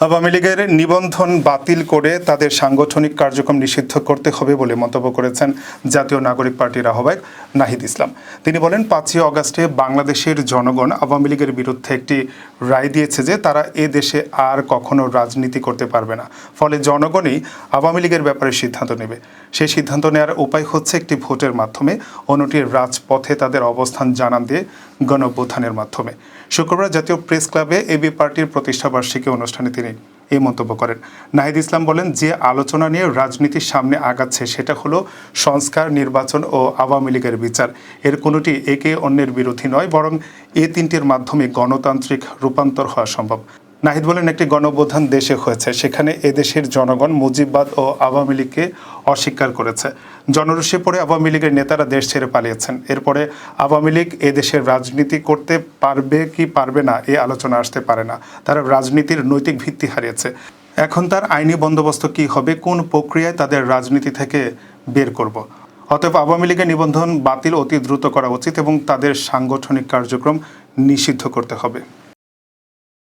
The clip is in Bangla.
আওয়ামী লীগের নিবন্ধন বাতিল করে তাদের সাংগঠনিক কার্যক্রম নিষিদ্ধ করতে হবে বলে মন্তব্য করেছেন জাতীয় নাগরিক পার্টির আহ্বায়ক নাহিদ ইসলাম। তিনি বলেন, ৫ই অগাস্টে বাংলাদেশের জনগণ আওয়ামী লীগের বিরুদ্ধে একটি রায় দিয়েছে যে তারা এ দেশে আর কখনো রাজনীতি করতে পারবে না। ফলে জনগণই আওয়ামী লীগের ব্যাপারে সিদ্ধান্ত নেবে। সেই সিদ্ধান্ত নেওয়ার উপায় হচ্ছে একটি ভোটের মাধ্যমে, অন্যটি রাজপথে তাদের অবস্থান জানান দিয়ে গণঅভ্যুত্থানের মাধ্যমে। শুক্রবার জাতীয় প্রেস ক্লাবে এবি পার্টির প্রতিষ্ঠাবার্ষিকী অনুষ্ঠানে তিনি এই মন্তব্য করেন। নাহিদ ইসলাম বলেন, যে আলোচনা নিয়ে রাজনীতির সামনে আগাচ্ছে সেটা হলো সংস্কার, নির্বাচন ও আওয়ামী লীগের বিচার। এর কোনোটি একে অন্যের বিরোধী নয়, বরং এ তিনটির মাধ্যমে গণতান্ত্রিক রূপান্তর হওয়া সম্ভব। নাহিদ বলেন, একটি গণঅভ্যুত্থান দেশে হয়েছে, সেখানে এদেশের জনগণ মুজিববাদ ও আওয়ামী লীগকে অস্বীকার করেছে। জনরোষে পড়ে আওয়ামী লীগের নেতারা দেশ ছেড়ে পালিয়েছেন। এরপরে আওয়ামী লীগ এদেশের রাজনীতি করতে পারবে কি পারবে না এ আলোচনা আসতে পারে না। তারা রাজনীতির নৈতিক ভিত্তি হারিয়েছে। এখন তার আইনি বন্দোবস্ত কি হবে, কোন প্রক্রিয়ায় তাদের রাজনীতি থেকে বের করব। অতএব আওয়ামী লীগের নিবন্ধন বাতিল অতি দ্রুত করা উচিত এবং তাদের সাংগঠনিক কার্যক্রম নিষিদ্ধ করতে হবে।